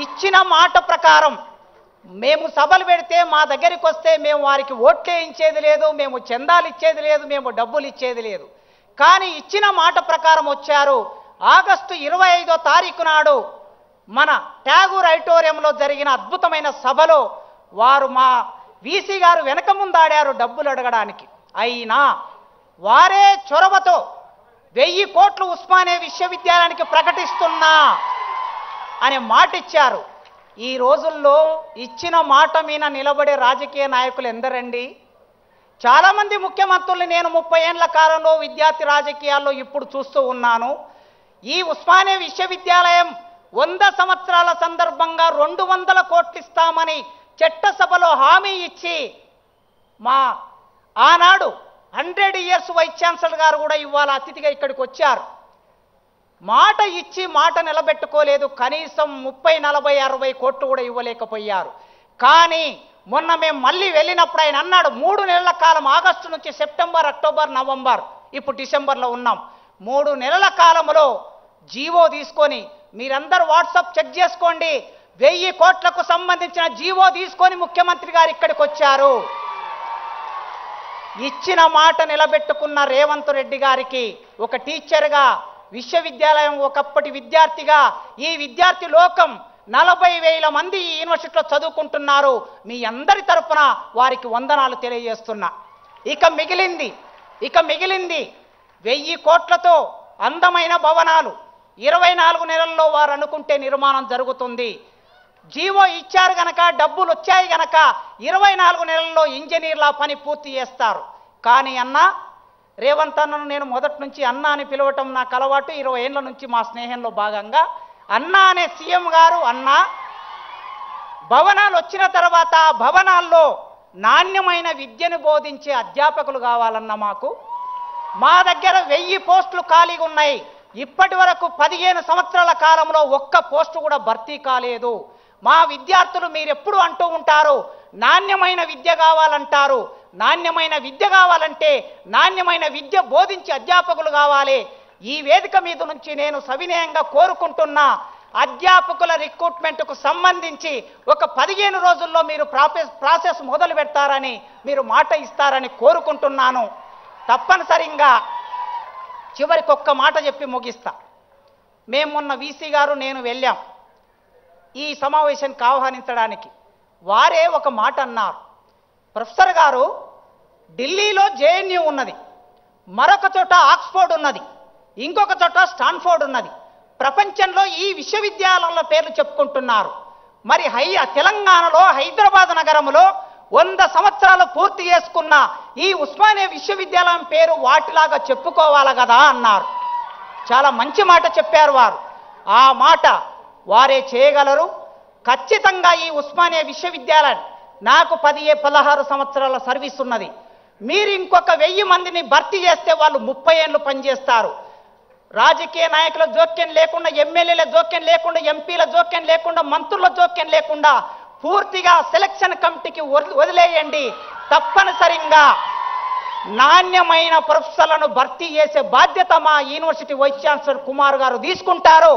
ఇచ్చిన మాట ప్రకారం మేము సభలు పెడితే మా దగ్గరికి వస్తే మేము వారికి ఓట్లు వేయించేది లేదు, మేము చందాలు ఇచ్చేది లేదు, మేము డబ్బులు ఇచ్చేది లేదు. కానీ ఇచ్చిన మాట ప్రకారం వచ్చారు. ఆగస్టు 25వ తారీఖు నాడు మన ట్యాగూర్ ఆడిటోరియంలో జరిగిన అద్భుతమైన సభలో వారు మా వీసీ గారు వెనక ముందాడారు డబ్బులు అడగడానికి. అయినా వారే చొరవతో 1000 కోట్లు ఉస్మానియా విశ్వవిద్యాలయానికి ప్రకటిస్తున్నా అనే మాట ఇచ్చారు. ఈ రోజుల్లో ఇచ్చిన మాట మీద నిలబడే రాజకీయ నాయకులు ఎందరండి? చాలామంది ముఖ్యమంత్రులు నేను 30 ఏళ్ల కాలంలో విద్యార్థి రాజకీయాల్లో ఇప్పుడు చూస్తూ ఉన్నాను. ఈ ఉస్మానియా విశ్వవిద్యాలయం 100 సంవత్సరాల సందర్భంగా 200 కోట్లు ఇస్తామని చట్టసభలో హామీ ఇచ్చి మా ఆనాడు 100 ఇయర్స్ వైస్ ఛాన్సలర్ గారు కూడా ఇవాళ అతిథిగా ఇక్కడికి వచ్చారు. మాట ఇచ్చి మాట నిలబెట్టుకోలేదు. కనీసం 30, 40, 60 కోట్లు కూడా ఇవ్వలేకపోయారు. కానీ మొన్న మేము మళ్ళీ వెళ్ళినప్పుడు ఆయన అన్నాడు 3 నెలల కాలం, ఆగస్టు నుంచి సెప్టెంబర్, అక్టోబర్, నవంబర్, ఇప్పుడు డిసెంబర్లో ఉన్నాం, 3 నెలల కాలంలో జీవో తీసుకొని మీరందరూ వాట్సాప్ చెక్ చేసుకోండి, 1000 కోట్లకు సంబంధించిన జీవో తీసుకొని ముఖ్యమంత్రి గారు ఇక్కడికి వచ్చారు. ఇచ్చిన మాట నిలబెట్టుకున్న రేవంత్ రెడ్డి గారికి ఒక టీచర్గా, విశ్వవిద్యాలయం ఒకప్పటి విద్యార్థిగా, ఈ విద్యార్థి లోకం 40,000 మంది ఈ యూనివర్సిటీలో చదువుకుంటున్నారు. మీ అందరి తరపున వారికి వందనాలు తెలియజేస్తున్నా. ఇక మిగిలింది 1000 కోట్లతో అందమైన భవనాలు 24 నెలల్లో వారు అనుకుంటే నిర్మాణం జరుగుతుంది. జీవో ఇచ్చారు గనక, డబ్బులు వచ్చాయి గనక 24 నెలల్లో ఇంజనీర్ల పని పూర్తి చేస్తారు. కానీ అన్నా, రేవంత్ అన్నను నేను మొదటి నుంచి అన్న అని పిలవటం నాకు అలవాటు. 20 ఏళ్ల నుంచి మా స్నేహంలో భాగంగా అన్న అనే సీఎం గారు అన్నా, భవనాలు వచ్చిన తర్వాత భవనాల్లో నాణ్యమైన విద్యను బోధించే అధ్యాపకులు కావాలన్న మాకు. మా దగ్గర 1000 పోస్టులు ఖాళీగా ఉన్నాయి. ఇప్పటి వరకు 15 సంవత్సరాల కాలంలో ఒక్క పోస్టు కూడా భర్తీ కాలేదు. మా విద్యార్థులు మీరెప్పుడు అంటూ ఉంటారు నాణ్యమైన విద్య కావాలంటారు. నాణ్యమైన విద్య కావాలంటే నాణ్యమైన విద్య బోధించే అధ్యాపకులు కావాలి. ఈ వేదిక మీద నుంచి నేను సవినయంగా కోరుకుంటున్నా, అధ్యాపకుల రిక్రూట్మెంట్కు సంబంధించి ఒక 15 రోజుల్లో మీరు ప్రాసెస్ మొదలు పెడతారని, మీరు మాట ఇస్తారని కోరుకుంటున్నాను. తప్పనిసరిగా చివరికి ఒక్క మాట చెప్పి ముగిస్తా. మేము మొన్న వీసీ గారు నేను వెళ్ళాం ఈ సమావేశానికి ఆహ్వానించడానికి. వారే ఒక మాట అన్నారు, ప్రొఫెసర్ గారు ఢిల్లీలో జేఎన్యూ ఉన్నది, మరొక చోట ఆక్స్ఫోర్డ్ ఉన్నది, ఇంకొక చోట స్టాన్ఫోర్డ్ ఉన్నది. ప్రపంచంలో ఈ విశ్వవిద్యాలయాల పేర్లు చెప్పుకుంటున్నారు. మరి తెలంగాణలో హైదరాబాద్ నగరంలో 100 సంవత్సరాలు పూర్తి చేసుకున్న ఈ ఉస్మానియా విశ్వవిద్యాలయం పేరు వాటిలాగా చెప్పుకోవాలి కదా అన్నారు. చాలా మంచి మాట చెప్పారు వారు. ఆ మాట వారే చేయగలరు. ఖచ్చితంగా ఈ ఉస్మానియా విశ్వవిద్యాలయం నాకు 16 సంవత్సరాల సర్వీస్ ఉన్నది. మీరు ఇంకొక 1000 మందిని భర్తీ చేస్తే వాళ్ళు 30 ఏళ్ళు పనిచేస్తారు. రాజకీయ నాయకుల జోక్యం లేకుండా, ఎమ్మెల్యేల జోక్యం లేకుండా, ఎంపీల జోక్యం లేకుండా, మంత్రుల జోక్యం లేకుండా పూర్తిగా సెలక్షన్ కమిటీకి వదిలేయండి. తప్పనిసరిగా నాణ్యమైన ప్రొఫెసర్లను భర్తీ చేసే బాధ్యత మా యూనివర్సిటీ వైస్ ఛాన్సలర్ కుమార్ గారు తీసుకుంటారు.